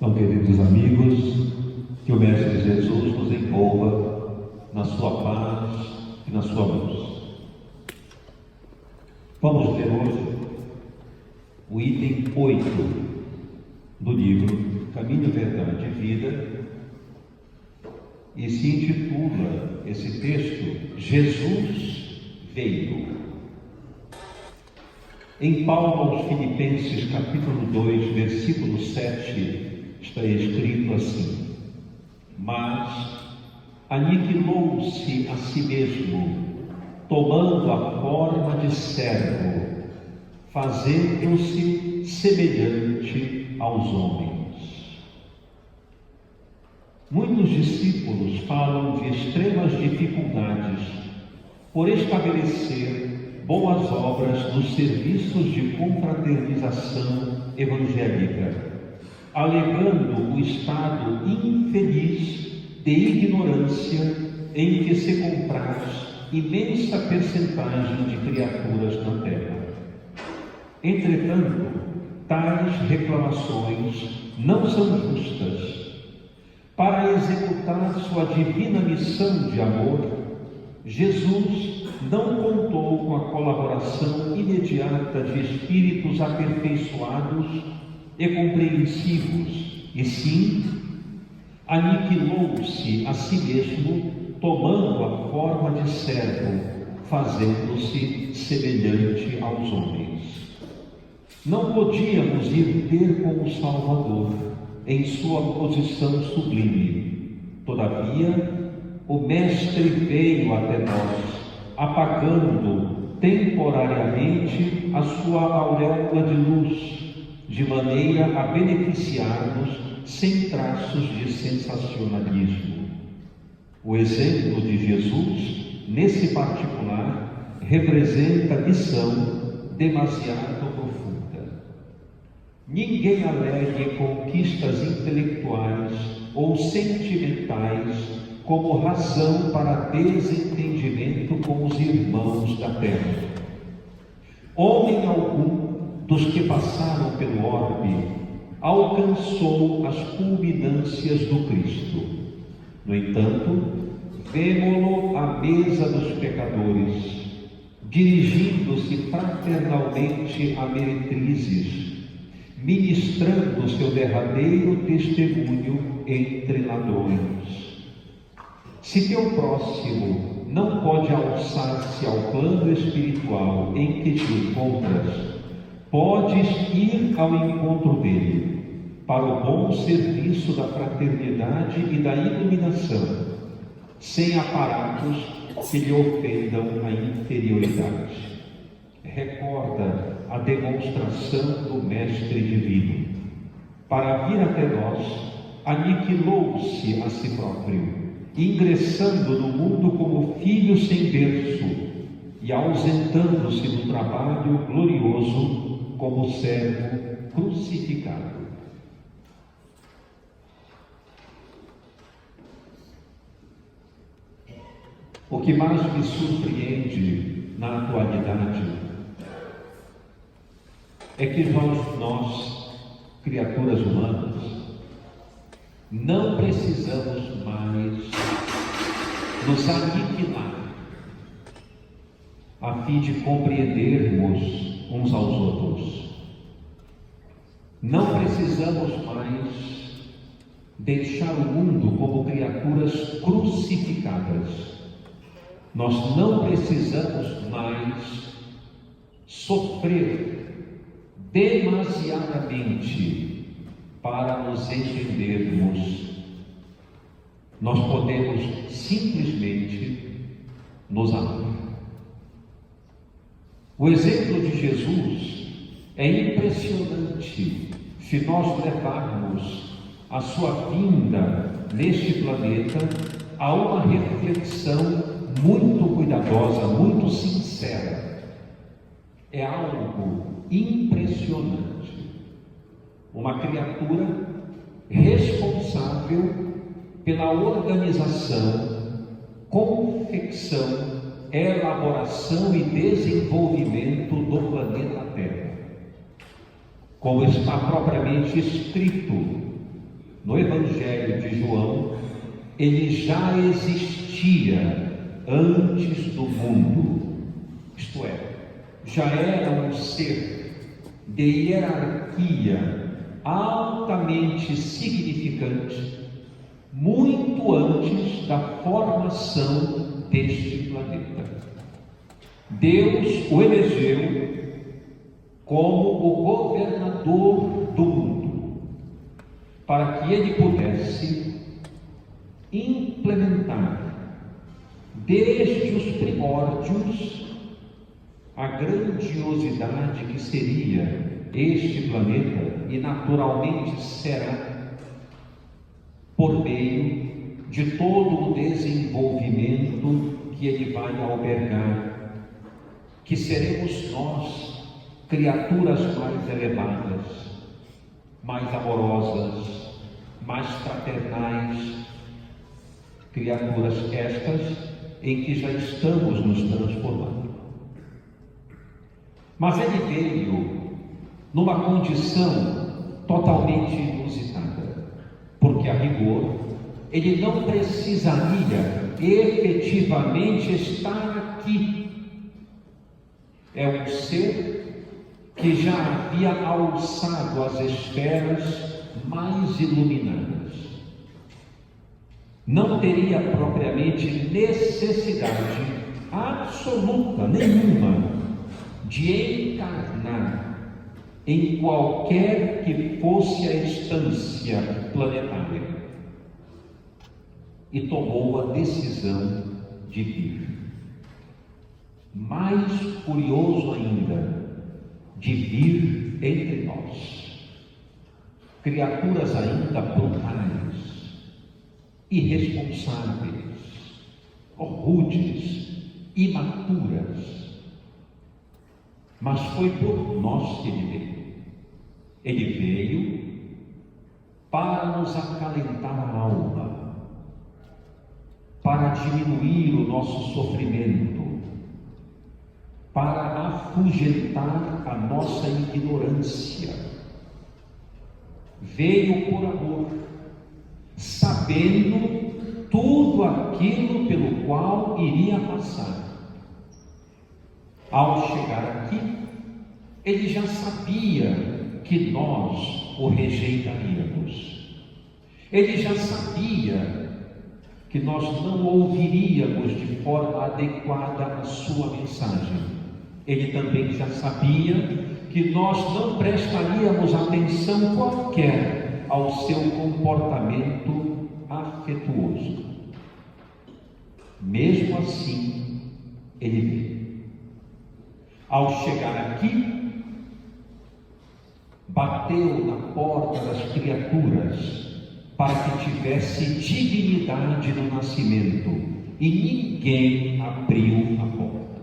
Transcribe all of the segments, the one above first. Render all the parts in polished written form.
Então, queridos amigos, que o Mestre Jesus nos envolva na sua paz e na sua luz. Vamos ler hoje o item 8 do livro Caminho, Verdade e Vida, e se intitula esse texto Jesus Veio. Em Paulo aos Filipenses, capítulo 2, versículo 7, está escrito assim: mas aniquilou-se a si mesmo, tomando a forma de servo, fazendo-se semelhante aos homens. Muitos discípulos falam de extremas dificuldades por estabelecer boas obras nos serviços de confraternização evangélica, alegando o estado infeliz de ignorância em que se compraz imensa percentagem de criaturas na Terra. Entretanto, tais reclamações não são justas. Para executar sua divina missão de amor, Jesus não contou com a colaboração imediata de espíritos aperfeiçoados e compreensivos, e sim, aniquilou-se a si mesmo, tomando a forma de servo, fazendo-se semelhante aos homens. Não podíamos ir ter com o Salvador em sua posição sublime. Todavia, o Mestre veio até nós, apagando temporariamente a sua auréola de luz, de maneira a beneficiar-nos sem traços de sensacionalismo. O exemplo de Jesus, nesse particular, representa missão demasiado profunda. Ninguém alegue conquistas intelectuais ou sentimentais como razão para desentendimento com os irmãos da terra. Homem algum dos que passaram pelo orbe alcançou as culminâncias do Cristo. No entanto, vemo-lo à mesa dos pecadores, dirigindo-se fraternalmente a meretrizes, ministrando seu derradeiro testemunho entre ladrões. Se teu próximo não pode alçar-se ao plano espiritual em que te encontras, podes ir ao encontro dele, para o bom serviço da fraternidade e da iluminação, sem aparatos que lhe ofendam a inferioridade. Recorda a demonstração do Mestre Divino. Para vir até nós, aniquilou-se a si próprio, ingressando no mundo como filho sem berço e ausentando-se do trabalho glorioso como servo crucificado. O que mais me surpreende na atualidade é que nós, criaturas humanas, não precisamos mais nos aniquilar a fim de compreendermos uns aos outros. Não precisamos mais deixar o mundo como criaturas crucificadas. Nós não precisamos mais sofrer demasiadamente para nos entendermos. Nós podemos simplesmente nos amar. O exemplo de Jesus é impressionante se nós levarmos a sua vinda neste planeta a uma reflexão muito cuidadosa, muito sincera. É algo impressionante. Uma criatura responsável pela organização, confecção, elaboração e desenvolvimento do planeta Terra. Como está propriamente escrito no Evangelho de João, ele já existia antes do mundo, isto é, já era um ser de hierarquia altamente significante, muito antes da formação deste planeta. Deus o elegeu como o governador do mundo, para que ele pudesse implementar, desde os primórdios, a grandiosidade que seria este planeta, e naturalmente será, por meio de todo o desenvolvimento que ele vai albergar, que seremos nós, criaturas mais elevadas, mais amorosas, mais fraternais, criaturas estas em que já estamos nos transformando. Mas ele veio numa condição totalmente inusitada, porque a rigor ele não precisaria efetivamente estar aqui. É um ser que já havia alçado as esferas mais iluminadas. Não teria propriamente necessidade absoluta nenhuma de encarnar em qualquer que fosse a instância planetária, e tomou a decisão de vir. Mais curioso ainda, de vir entre nós, criaturas ainda brutais, irresponsáveis, rudes, imaturas. Mas foi por nós que ele veio. Ele veio para nos acalentar a alma, para diminuir o nosso sofrimento, para afugentar a nossa ignorância. Veio por amor, sabendo tudo aquilo pelo qual iria passar. Ao chegar aqui, ele já sabia que nós o rejeitaríamos. Ele já sabia que nós não ouviríamos de forma adequada a sua mensagem. Ele também já sabia que nós não prestaríamos atenção qualquer ao seu comportamento afetuoso. Mesmo assim, ele veio. Ao chegar aqui, bateu na porta das criaturas para que tivesse dignidade no nascimento, e ninguém abriu a porta.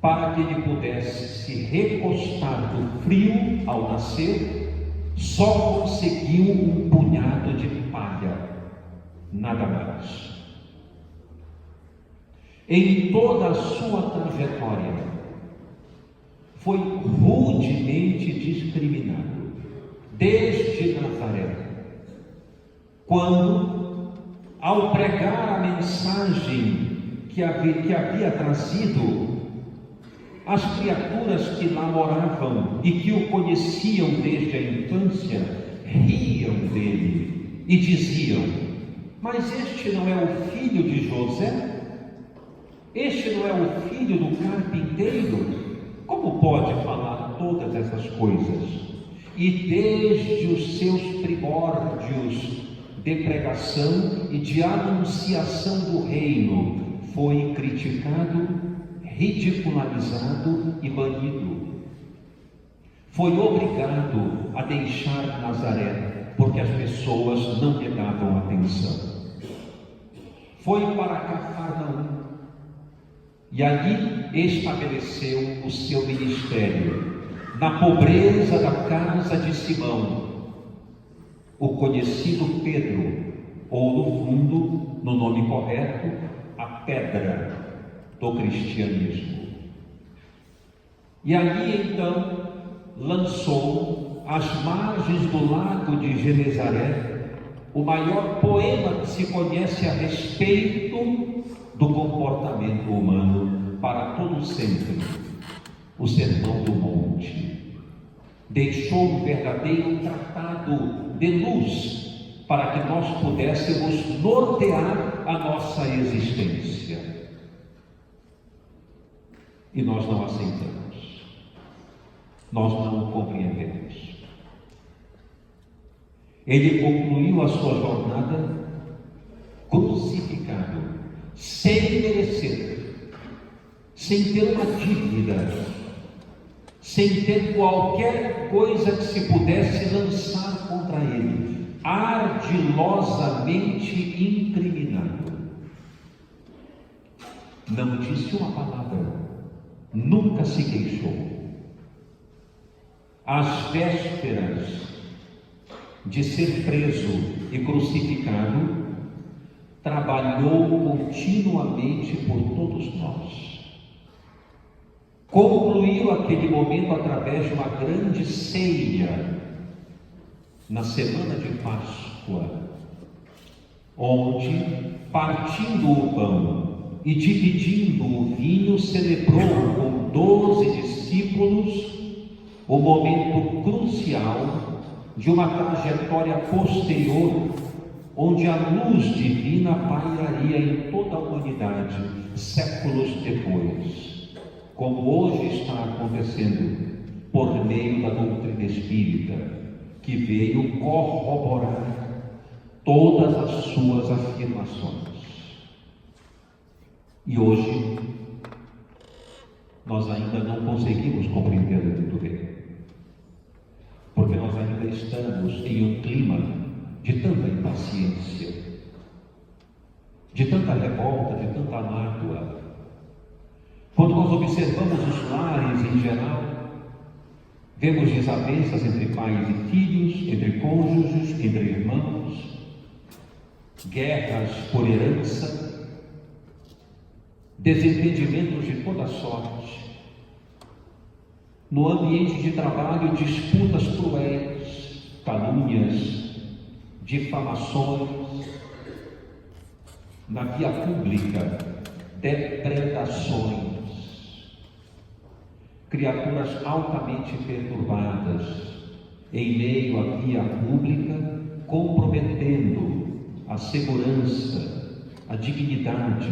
Para que ele pudesse se recostar do frio ao nascer, só conseguiu um punhado de palha, nada mais. Em toda a sua trajetória, foi rudemente discriminado, desde Nazaré, quando, ao pregar a mensagem que havia trazido, as criaturas que lá moravam e que o conheciam desde a infância, riam dele e diziam: mas este não é o filho de José? Este não é o filho do carpinteiro? Como pode falar todas essas coisas? E desde os seus primórdios de pregação e de anunciação do reino, foi criticado, ridicularizado e banido. Foi obrigado a deixar Nazaré, porque as pessoas não lhe davam atenção. Foi para Cafarnaum, e ali estabeleceu o seu ministério, na pobreza da casa de Simão, o conhecido Pedro, ou no fundo, no nome correto, a pedra do cristianismo. E ali então lançou às margens do lago de Genezaré, o maior poema que se conhece a respeito do comportamento humano para todo sempre, o Sermão do Monte. Deixou um verdadeiro tratado de luz para que nós pudéssemos nortear a nossa existência. E nós não aceitamos, nós não compreendemos. Ele concluiu a sua jornada crucificado, sem merecer, sem ter uma dívida, sem ter qualquer coisa que se pudesse lançar contra ele, ardilosamente incriminado. Não disse uma palavra, nunca se queixou. Às vésperas de ser preso e crucificado, trabalhou continuamente por todos nós. Concluiu aquele momento através de uma grande ceia, na semana de Páscoa, onde, partindo o pão e dividindo o vinho, celebrou com 12 discípulos o momento crucial de uma trajetória posterior, onde a luz divina pairaria em toda a humanidade, séculos depois, como hoje está acontecendo, por meio da doutrina espírita, que veio corroborar todas as suas afirmações. E hoje, nós ainda não conseguimos compreender muito bem, porque nós ainda estamos em um clima de tanta impaciência, de tanta revolta, de tanta mágoa. Quando nós observamos os lares em geral, vemos desavenças entre pais e filhos, entre cônjuges, entre irmãos, guerras por herança, desentendimentos de toda sorte. No ambiente de trabalho, disputas cruéis, calúnias, difamações. Na via pública, depredações. Criaturas altamente perturbadas em meio à via pública, comprometendo a segurança, a dignidade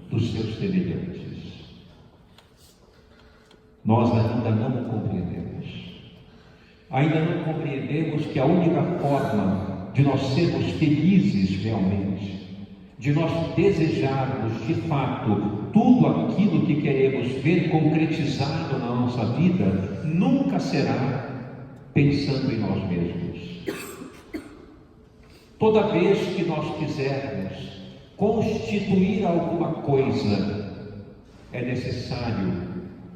dos seus semelhantes. Nós ainda não compreendemos. Ainda não compreendemos que a única forma de nós sermos felizes realmente, de nós desejarmos de fato tudo aquilo que queremos ver concretizado na nossa vida, nunca será pensando em nós mesmos. Toda vez que nós quisermos constituir alguma coisa, é necessário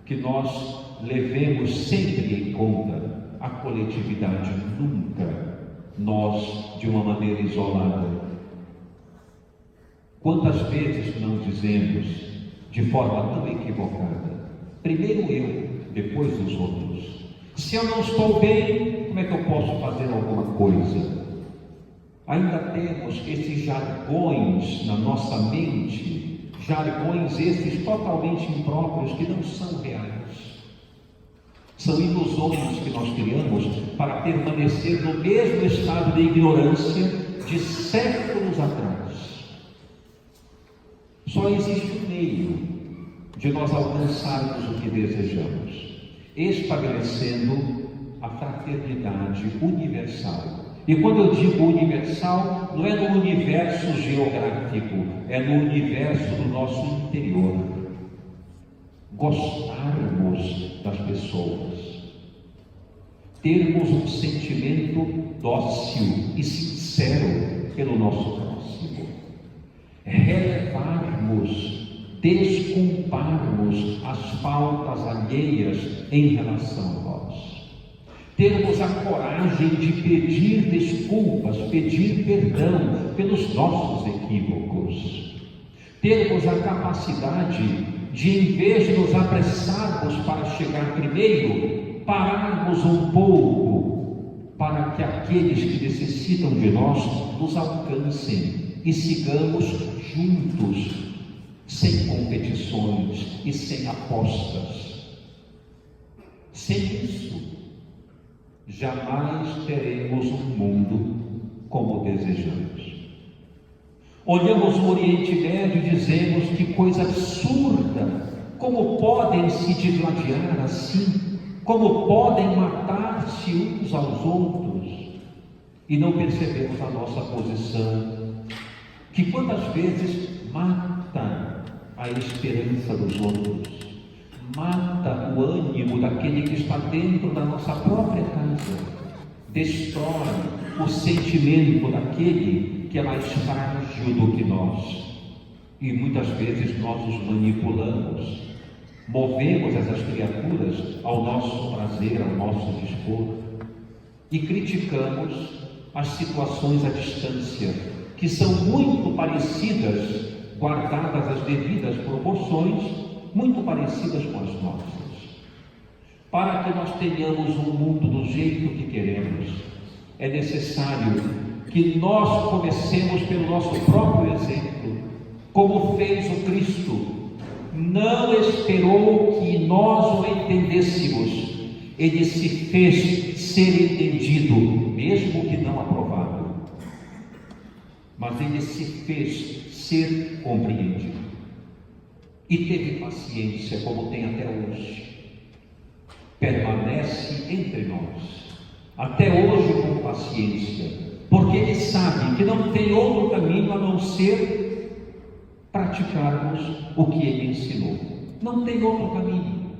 que nós levemos sempre em conta a coletividade, nunca nós de uma maneira isolada. Quantas vezes não dizemos de forma tão equivocada: primeiro eu, depois os outros. Se eu não estou bem, como é que eu posso fazer alguma coisa? Ainda temos esses jargões na nossa mente, jargões esses totalmente impróprios, que não são reais. São ilusões que nós criamos para permanecer no mesmo estado de ignorância de séculos atrás. Só existe um meio de nós alcançarmos o que desejamos, estabelecendo a fraternidade universal. E quando eu digo universal, não é no universo geográfico, é no universo do nosso interior. Gostarmos das pessoas, termos um sentimento dócil e sincero pelo nosso próximo, relevarmos, desculparmos as faltas alheias em relação a nós. Termos a coragem de pedir desculpas, pedir perdão pelos nossos equívocos. Termos a capacidade de, em vez de nos apressarmos para chegar primeiro, pararmos um pouco para que aqueles que necessitam de nós nos alcancem e sigamos juntos, sem competições e sem apostas. Sem isso, jamais teremos um mundo como desejamos. Olhamos o Oriente Médio e dizemos: que coisa absurda! Como podem se digladiar assim? Como podem matar-se uns aos outros? E não percebemos a nossa posição, que quantas vezes mata a esperança dos outros, mata o ânimo daquele que está dentro da nossa própria casa, destrói o sentimento daquele que é mais frágil do que nós. E muitas vezes nós os manipulamos, movemos essas criaturas ao nosso prazer, ao nosso dispor, e criticamos as situações à distância, que são muito parecidas, guardadas as devidas proporções, muito parecidas com as nossas. Para que nós tenhamos um mundo do jeito que queremos, é necessário que nós comecemos pelo nosso próprio exemplo, como fez o Cristo. Não esperou que nós o entendêssemos, ele se fez ser entendido, mesmo que não aprovado, mas ele se fez ser compreendido, e teve paciência, como tem até hoje, permanece entre nós, até hoje com paciência, porque ele sabe que não tem outro caminho a não ser praticarmos o que ele ensinou. Não tem outro caminho.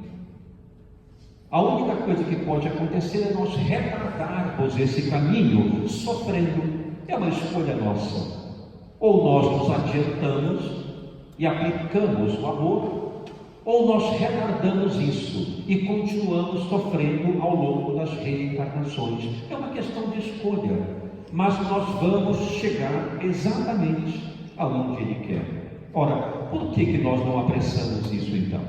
A única coisa que pode acontecer é nós retardarmos esse caminho sofrendo. É uma escolha nossa. Ou nós nos adiantamos e aplicamos o amor, ou nós retardamos isso e continuamos sofrendo ao longo das reencarnações. É uma questão de escolha, mas nós vamos chegar exatamente aonde ele quer. Ora, por que nós não apressamos isso então?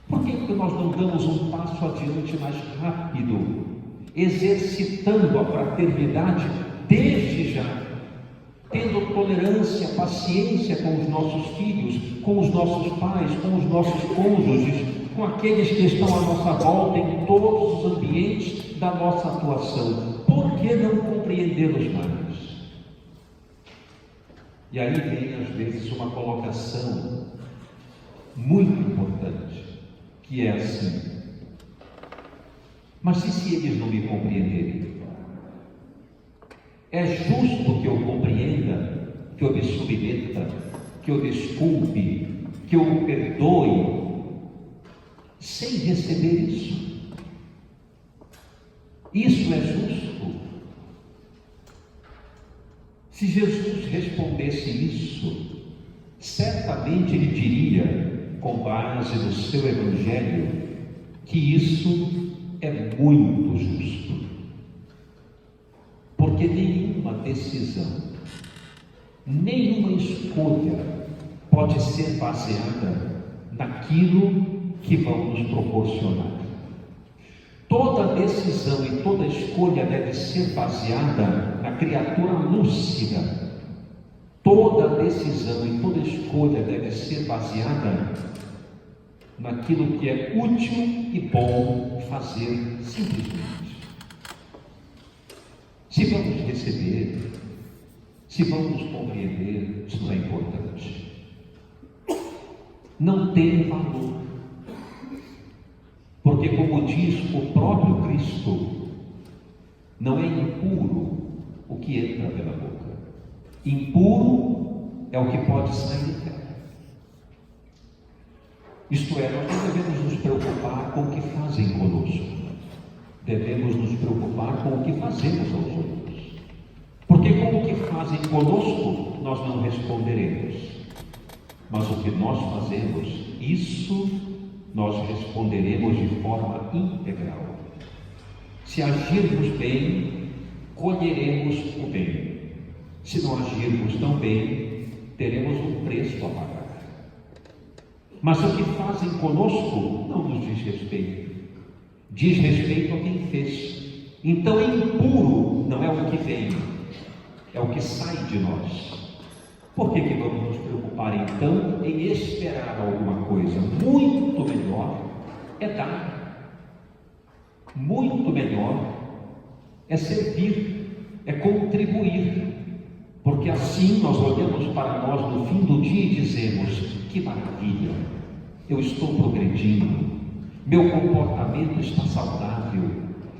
Por que nós não damos um passo adiante mais rápido, exercitando a fraternidade desde já, tendo tolerância, paciência com os nossos filhos, com os nossos pais, com os nossos cônjuges, com aqueles que estão à nossa volta em todos os ambientes da nossa atuação? Por que não compreendê-los mais? E aí vem às vezes uma colocação muito importante, que é assim: mas e se eles não me compreenderem? É justo que eu compreenda, que eu me submeta, que eu desculpe, que eu perdoe, sem receber isso? Isso é justo? Se Jesus respondesse isso, certamente ele diria, com base no seu Evangelho, que isso é muito justo. Porque nenhuma decisão, nenhuma escolha pode ser baseada naquilo que vão nos proporcionar. Toda decisão e toda escolha deve ser baseada na criatura lúcida. Toda decisão e toda escolha deve ser baseada naquilo que é útil e bom fazer simplesmente. Se vamos receber, se vamos compreender, isso não é importante. Não tem valor. Porque, como diz o próprio Cristo, não é impuro o que entra pela boca. Impuro é o que pode sair dela. Isto é, nós não devemos nos preocupar com o que fazem conosco. Devemos nos preocupar com o que fazemos aos outros. Porque com o que fazem conosco, nós não responderemos. Mas o que nós fazemos, isso nós responderemos de forma integral. Se agirmos bem, colheremos o bem. Se não agirmos tão bem, teremos um preço a pagar. Mas o que fazem conosco não nos diz respeito. Diz respeito a quem fez Então, impuro não é o que vem, é o que sai de nós. Por que vamos nos preocupar então em esperar alguma coisa? Muito melhor é dar, muito melhor é servir, é contribuir, porque assim nós olhamos para nós no fim do dia e dizemos: que maravilha, eu estou progredindo, meu comportamento está saudável,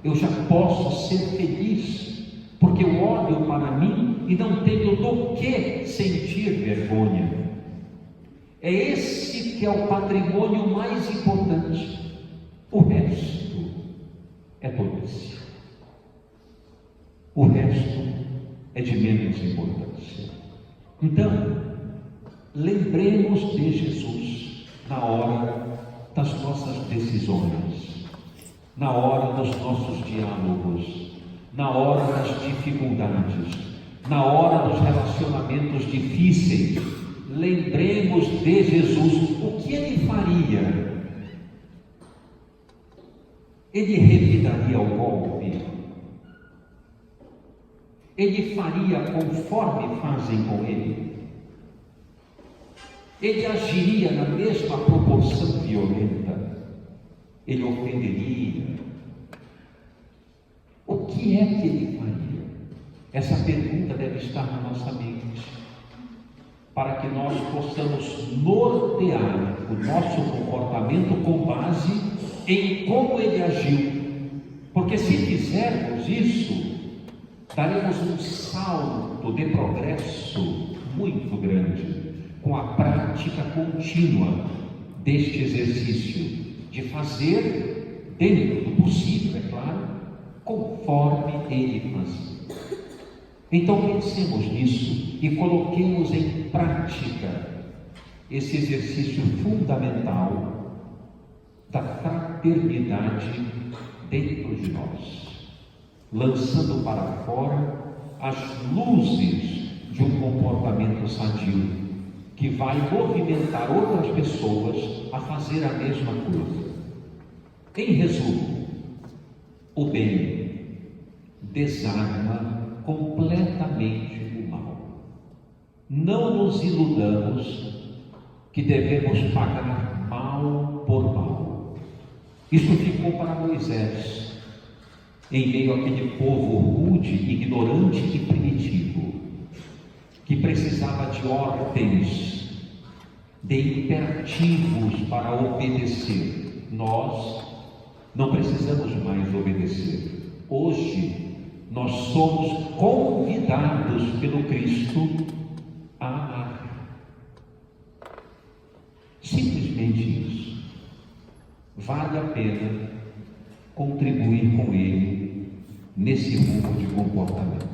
eu já posso ser feliz, porque eu olho para mim e não tenho do que sentir vergonha. É esse que é o patrimônio mais importante. O resto é tolice. O resto é de menos importância. Então, lembremos de Jesus na hora das nossas decisões, na hora dos nossos diálogos, na hora das dificuldades, na hora dos relacionamentos difíceis. Lembremos de Jesus. O que ele faria? Ele revidaria o golpe? Ele faria conforme fazem com ele? Ele agiria na mesma proporção violenta? Ele ofenderia? O que é que ele faria? Essa pergunta deve estar na nossa mente, para que nós possamos nortear o nosso comportamento com base em como ele agiu. Porque se fizermos isso, daremos um salto de progresso muito grande com a prática contínua deste exercício de fazer, dentro do possível, é claro, conforme ele fazia. Então pensemos nisso e coloquemos em prática esse exercício fundamental da fraternidade dentro de nós, lançando para fora as luzes de um comportamento sadio que vai movimentar outras pessoas a fazer a mesma coisa. Em resumo, o bem desarma completamente o mal. Não nos iludamos que devemos pagar mal por mal. Isso ficou para Moisés, em meio àquele povo rude, ignorante e primitivo, que precisava de ordens, de imperativos para obedecer. Nós não precisamos mais obedecer. Hoje nós somos convidados pelo Cristo a amar. Simplesmente isso. Vale a pena contribuir com Ele nesse rumo de comportamento.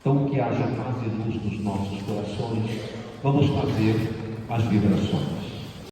Então, que haja paz e luz nos nossos corações. Vamos fazer as vibrações.